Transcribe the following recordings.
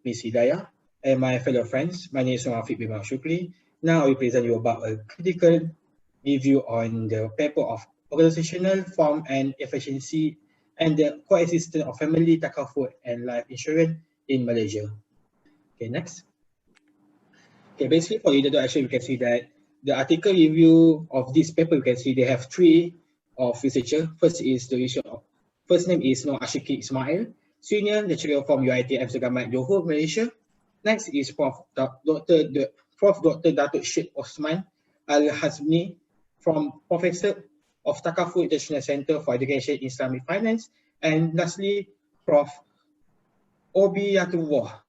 Ms. Hidayah, and my fellow friends. My name is Affiq bin Shukri. Now I will present you about a critical review on the paper of organizational form and efficiency and the coexistence of family takaful and life insurance in Malaysia. Okay, next. Okay, basically for the introduction, we can see that the article review of this paper, we can see they have three of researcher. First name is Affiq Ismail, Senior Lecturer from UiT Amsyar, Johor, Malaysia. Next is Prof. Dr. Datuk Syed Osman Al-Hazmi from Professor of Takaful International Center for Education in Islamic Finance. And lastly, Prof. Obiyatullah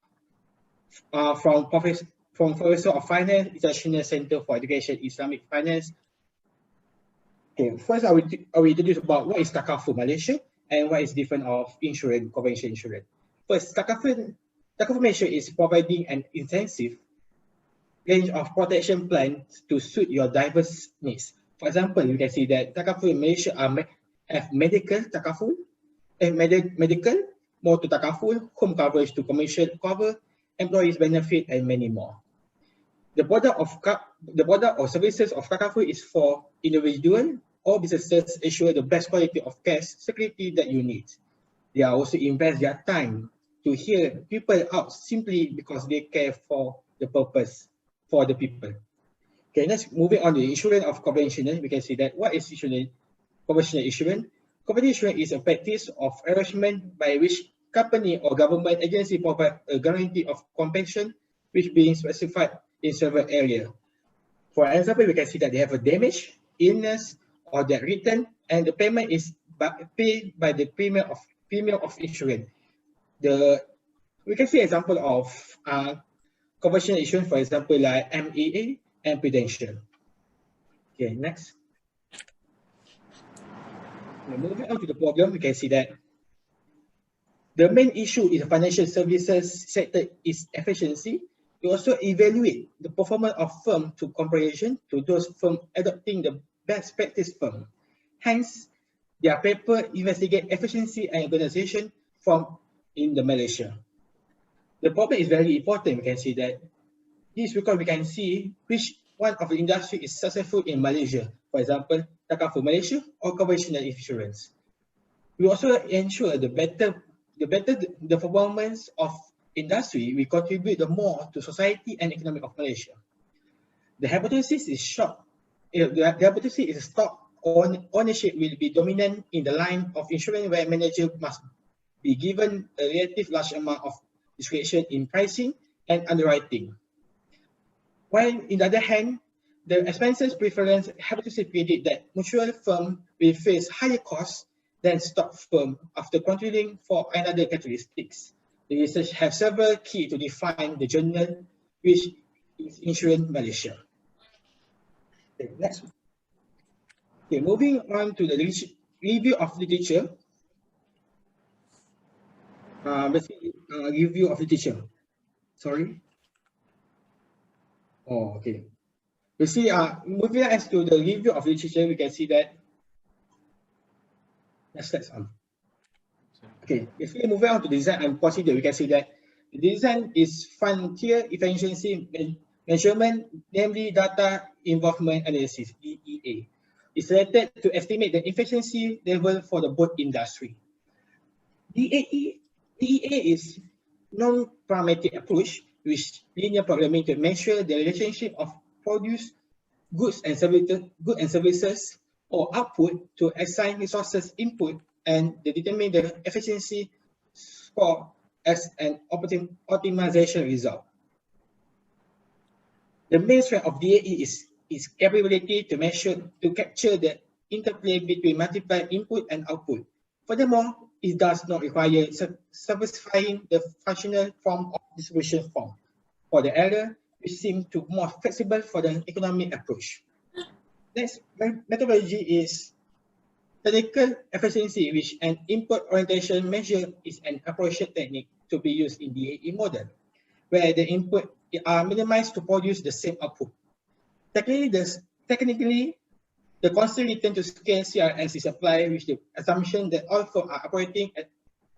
from Professor of Finance, International Center for Education Islamic Finance. Okay, first I will introduce about what is takaful Malaysia and what is different of insurance, conventional insurance. First, takaful Malaysia is providing an intensive range of protection plans to suit your diverse needs. For example, you can see that takaful Malaysia have medical takaful, medical, motor takaful, home coverage to commercial cover, employees benefit, and many more. The product or services of takaful is for individual or businesses ensure the best quality of care security that you need. They are also invest their time to hear people out simply because they care for the purpose for the people. Okay, next moving on to the insurance of conventional, we can see that what is insurance? Conventional insurance. Conventional insurance is a practice of arrangement by which company or government agency provide a guarantee of compensation which being specified in several areas. For example, we can see that they have a damage, illness, or debt return, and the payment is paid by the premium of insurance. We can see example of conventional insurance, for example, like MEA and Prudential. Okay, next. Now, moving on to the problem, we can see that the main issue in the financial services sector is efficiency. We also evaluate the performance of firm to comparison to those firms adopting the best practice firm. Hence, their paper investigate efficiency and organization from in the Malaysia. The problem is very important. We can see that this because we can see which one of the industry is successful in Malaysia. For example, takaful Malaysia or conventional insurance. We also ensure the performance of industry, we contribute the more to society and economic of Malaysia. The hypothesis is short. The hypothesis is stock ownership will be dominant in the line of insurance where manager must be given a relative large amount of discretion in pricing and underwriting. While in the other hand, the expenses preference hypothesis predict that mutual firm will face higher costs than stock firm after controlling for another characteristics. The research has several key to define the journal which is Insurance Malaysia. Okay, next. Okay, moving on to the review of literature. Review of literature. Sorry. Oh, okay. You see, moving on to the review of literature, we can see that. Let's on. Okay, if we move on to design and procedure, we can see that the design is frontier efficiency measurement, namely data involvement analysis, DEA. It's related to estimate the efficiency level for the both industry. DEA is non-parametric approach, which linear programming to measure the relationship of produce, goods and services or output to assign resources input and determine the efficiency score as an optimization result. The main strength of DAE is its capability to capture the interplay between multiple input and output. Furthermore, it does not require specifying the functional form of distribution form for the error, which seems to more flexible for the economic approach. Next methodology is technical efficiency, which an input orientation measure is an appropriate technique to be used in the DAE model, where the input are minimized to produce the same output. Technically, the constant return to scale CRS is applied with the assumption that all firms are operating at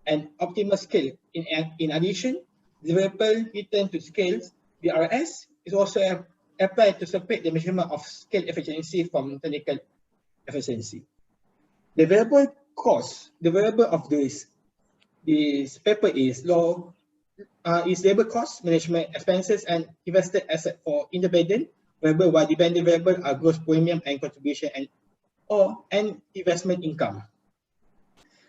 an optimal scale. In addition, Variable return to scale, VRS, is also applied to separate the measurement of scale efficiency from technical efficiency. The variable cost, the variable of this paper is labor cost, management expenses, and invested asset for independent variable, while dependent variable are gross premium and contribution and investment income.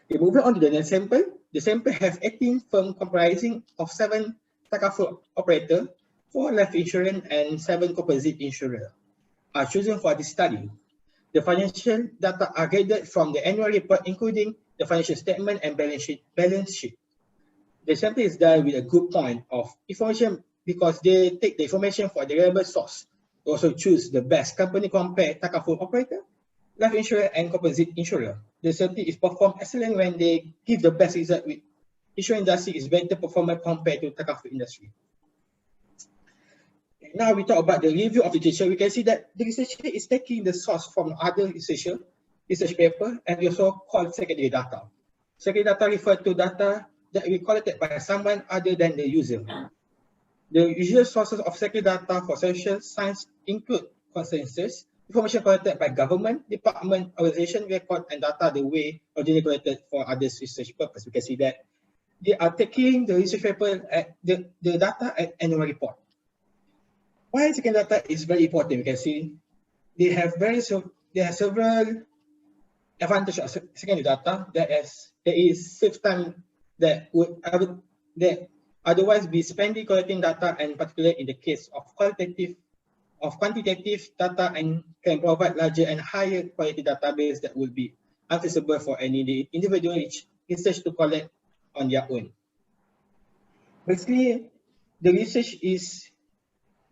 Okay, moving on to the next sample. The sample has 18 firms comprising of 7 takaful operators, 4 life insurance, and 7 composite insurers are chosen for this study. The financial data are gathered from the annual report, including the financial statement and balance sheet. The sample is done with a good point of information because they take the information for the reliable source. They also choose the best company compare takaful operator, life insurer, and composite insurer. The study is performed excellent when they give the best result with insurance industry is better performance compared to takaful industry. Now we talk about the review of the literature. We can see that the researcher is taking the source from other research paper, and we also call secondary data. Secondary data refer to data that we collected by someone other than the user. The usual sources of secondary data for social science include consensus, information collected by government, department, organization, record, and data the way originally collected for other research purpose. We can see that they are taking the research paper at the data at annual report. Why secondary data is very important? We can see they have several advantages of secondary data. There is save time that would otherwise be spending collecting data, and particularly in the case of quantitative data, and can provide larger and higher quality database that will be accessible for any individual research to collect on their own. Basically, the research is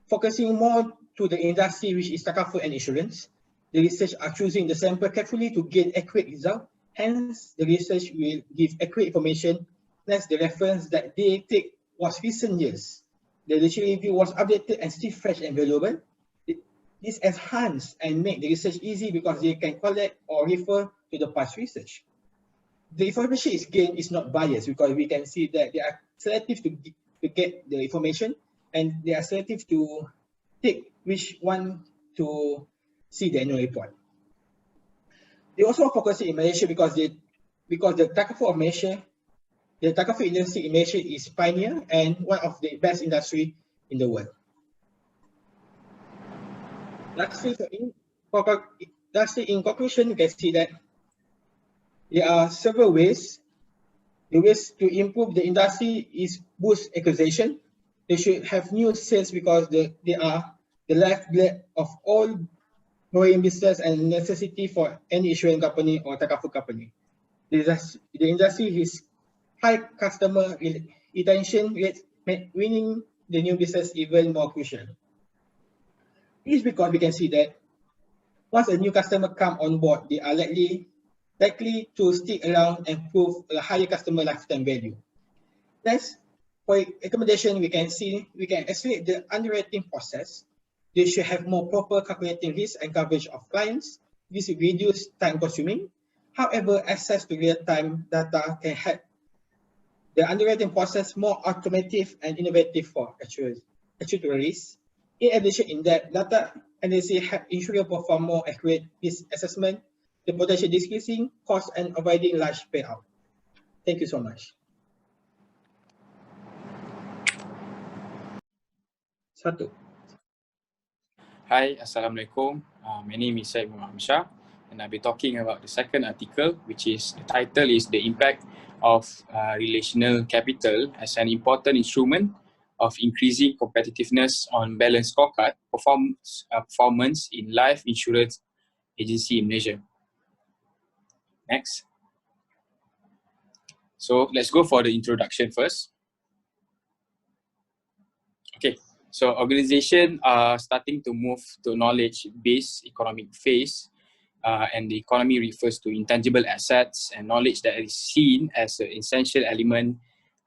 focusing more to the industry, which is takaful and insurance. The research are choosing the sample carefully to gain accurate result. Hence, the research will give accurate information, plus the reference that they take was recent years. The literature review was updated and still fresh and valuable. This enhance and make the research easy because they can collect or refer to the past research. The information is gained is not biased because we can see that they are selective to get the information, and they are selective to take which one to see the annual report. They also focus in Malaysia because the takaful of Malaysia, the takaful industry in Malaysia is pioneer and one of the best industry in the world. Lastly, in conclusion, you can see that there are several ways. The ways to improve the industry is boost acquisition. They should have new sales because they are the lifeblood of all growing business and necessity for any insurance company or takaful company. The industry is high customer retention rates, winning the new business even more crucial. This is because we can see that once a new customer come on board, they are likely to stick around and prove a higher customer lifetime value. Next, for accommodation, we can accelerate the underwriting process. They should have more proper calculating risk and coverage of clients. This will reduce time consuming. However, access to real-time data can help the underwriting process more automated and innovative for actuaries. In addition, in that data analysis help insurer perform more accurate risk assessment, the potential decreasing cost and avoiding large payout. Thank you so much. Satu. Hi, Assalamualaikum. My name is Syed Amsyar, and I'll be talking about the second article, which is the title is The Impact of Relational Capital as an Important Instrument of Increasing Competitiveness on Balanced Scorecard Performance in Life Insurance Agency in Malaysia. Next. So let's go for the introduction first. Okay. So organizations are starting to move to knowledge-based economic phase, and the economy refers to intangible assets and knowledge that is seen as an essential element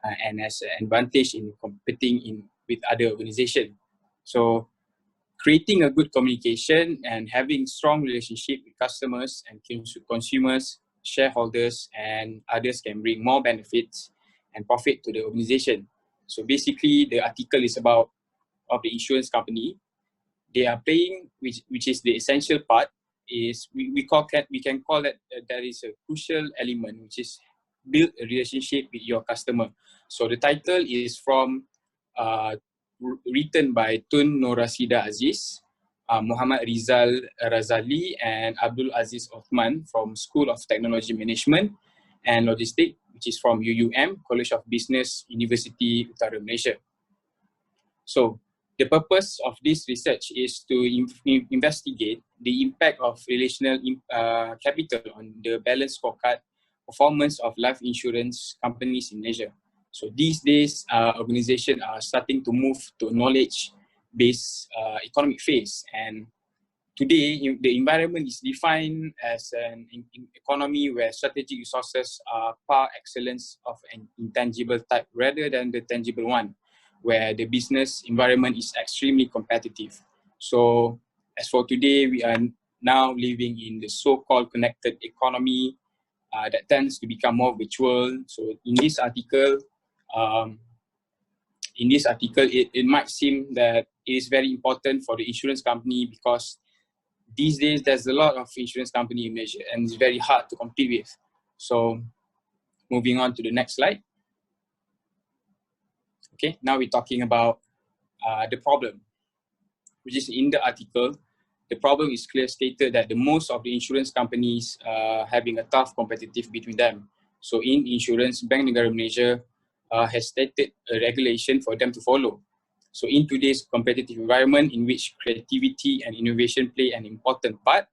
and as an advantage in competing with other organizations. So creating a good communication and having strong relationship with customers and consumers, shareholders, and others can bring more benefits and profit to the organization. So basically, the article is about of the insurance company. They are playing, which is the essential part, is we can call that there is a crucial element, which is build a relationship with your customer. So the title is from written by Tun Norasida Aziz, Muhammad Rizal Razali, and Abdul Aziz Othman from School of Technology Management and Logistics, which is from UUM, College of Business, University Utara Malaysia. So the purpose of this research is to investigate the impact of relational capital on the balanced scorecard performance of life insurance companies in Malaysia. So these days, organizations are starting to move to a knowledge-based economic phase. And today, the environment is defined as an economy where strategic resources are par excellence of an intangible type rather than the tangible one, where the business environment is extremely competitive. So as for today, we are now living in the so-called connected economy that tends to become more virtual. So in this article, it might seem that it is very important for the insurance company because these days there's a lot of insurance company in Malaysia and it's very hard to compete with. So moving on to the next slide. Okay, now we're talking about the problem, which is in the article. The problem is clear stated that the most of the insurance companies are having a tough competitive between them. So in insurance, Bank Negara Malaysia has stated a regulation for them to follow. So in today's competitive environment in which creativity and innovation play an important part,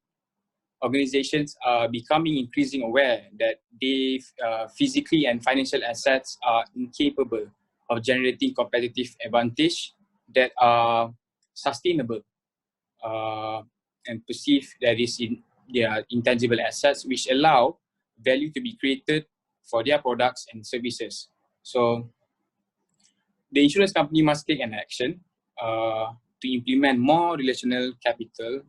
organizations are becoming increasingly aware that they physically and financial assets are incapable of generating competitive advantage that are sustainable and perceived that is in their intangible assets, which allow value to be created for their products and services. So the insurance company must take an action to implement more relational capital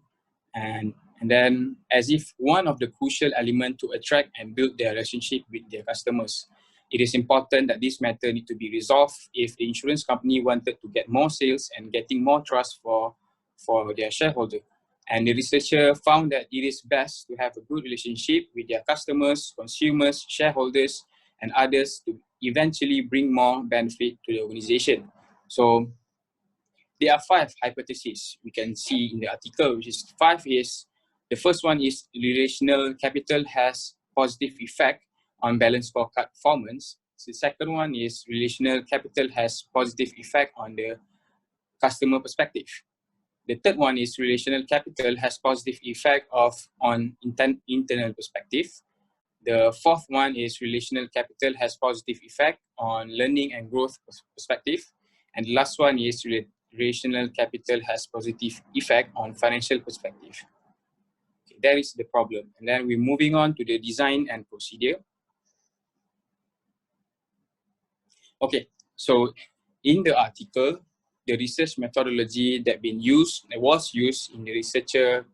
and then as if one of the crucial elements to attract and build their relationship with their customers. It is important that this matter need to be resolved if the insurance company wanted to get more sales and getting more trust for their shareholder. And the researcher found that it is best to have a good relationship with their customers, consumers, shareholders, and others to eventually bring more benefit to the organization. So there are 5 hypotheses we can see in the article, which is 5 is, the first one is relational capital has positive effect on balanced scorecard performance. So the second one is relational capital has positive effect on the customer perspective. The third one is relational capital has positive effect on internal perspective. The fourth one is relational capital has positive effect on learning and growth perspective. And the last one is relational capital has positive effect on financial perspective. Okay, that is the problem. And then we're moving on to the design and procedure. Okay, so in the article, the research methodology that was used in the researcher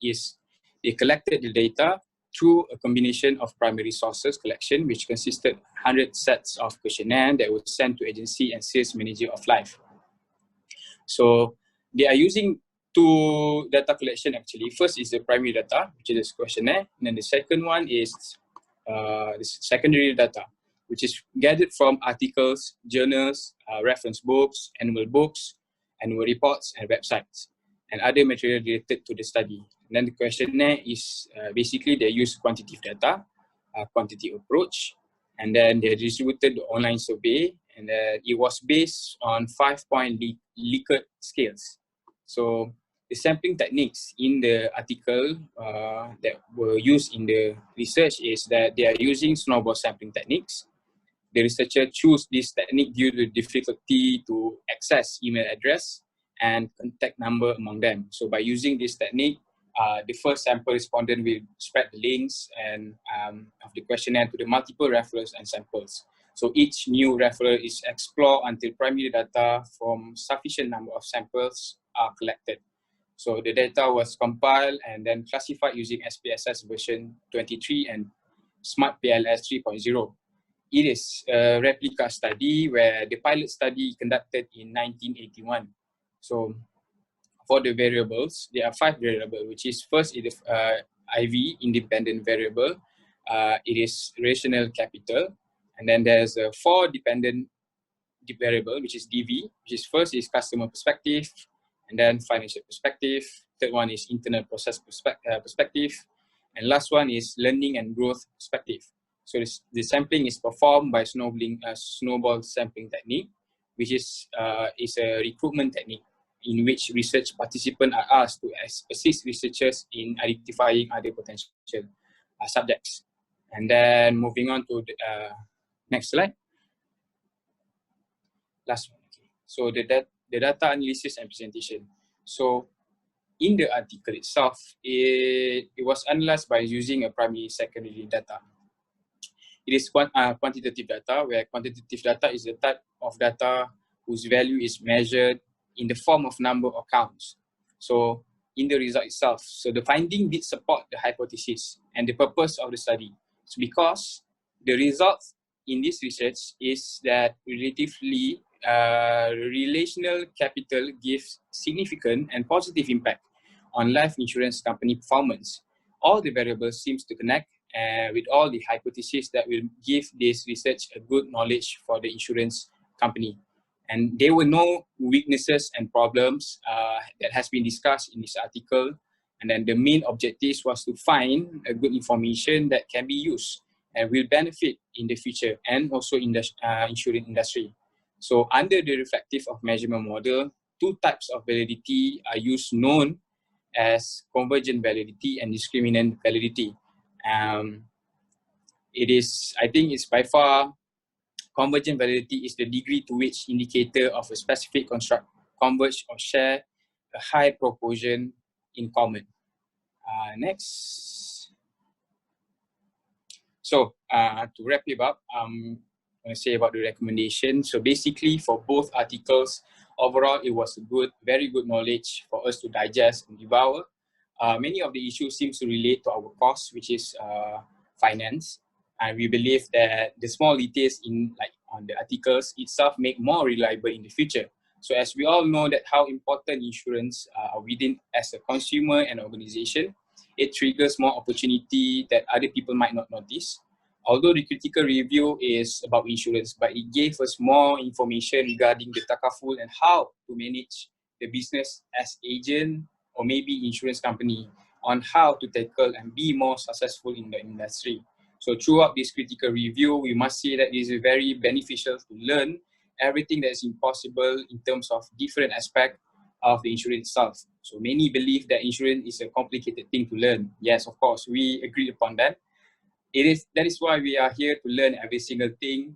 is they collected the data through a combination of primary sources collection, which consisted 100 sets of questionnaire that were sent to agency and sales manager of life. So they are using 2 data collection actually. First is the primary data, which is the questionnaire, and then the second one is the secondary data, which is gathered from articles, journals, reference books, annual reports, and websites, and other material related to the study. And then the questionnaire is basically they use quantitative data, quantity approach, and then they distributed the online survey, and it was based on 5-point Likert scales. So the sampling techniques in the article that were used in the research is that they are using snowball sampling techniques. The researcher chose this technique due to the difficulty to access email address and contact number among them. So by using this technique, the first sample respondent will spread the links and of the questionnaire to the multiple referrals and samples. So each new referral is explored until primary data from sufficient number of samples are collected. So the data was compiled and then classified using SPSS version 23 and Smart PLS 3.0. It is a replica study where the pilot study conducted in 1981. So for the variables, there are 5 variables, which is first it is IV, independent variable. It is rational capital. And then there's 4 dependent variable, which is DV, which is first is customer perspective, and then financial perspective. Third one is internal process perspective. And last one is learning and growth perspective. So the sampling is performed by snowball sampling technique, which is a recruitment technique in which research participants are asked to assist researchers in identifying other potential subjects. And then moving on to the next slide. Last one. Okay. So the data analysis and presentation. So in the article itself, it was analyzed by using a primary secondary data. It is quantitative data, where quantitative data is the type of data whose value is measured in the form of number or counts. So in the result itself, so the finding did support the hypothesis and the purpose of the study. It's because the results in this research is that relatively relational capital gives significant and positive impact on life insurance company performance. All the variables seems to connect with all the hypotheses that will give this research a good knowledge for the insurance company. And there were no weaknesses and problems that has been discussed in this article. And then the main objective was to find a good information that can be used and will benefit in the future and also in the insurance industry. So under the reflective of measurement model, 2 types of validity are used, known as convergent validity and discriminant validity. I think it's by far, convergent validity is the degree to which indicator of a specific construct converge or share a high proportion in common. Next. So to wrap it up, I'm going to say about the recommendation. So basically for both articles, overall it was very good knowledge for us to digest and devour. Many of the issues seems to relate to our course, which is finance. And we believe that the small details on the articles itself make more reliable in the future. So as we all know that how important insurance are within as a consumer and organization, it triggers more opportunity that other people might not notice. Although the critical review is about insurance, but it gave us more information regarding the takaful and how to manage the business as agent or maybe insurance company on how to tackle and be more successful in the industry. So throughout this critical review, we must say that this is very beneficial to learn everything that is impossible in terms of different aspects of the insurance itself. So many believe that insurance is a complicated thing to learn. Yes, of course, we agree upon that. That is why we are here to learn every single thing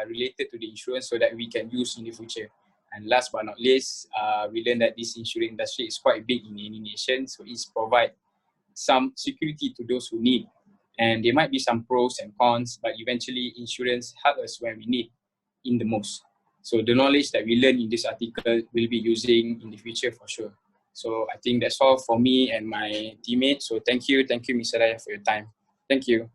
related to the insurance so that we can use in the future. And last but not least, we learned that this insurance industry is quite big in any nation, so it provides some security to those who need. And there might be some pros and cons, but eventually insurance helps us when we need in the most. So the knowledge that we learn in this article will be using in the future for sure. So I think that's all for me and my teammates. So thank you, Mr. Raya, for your time. Thank you.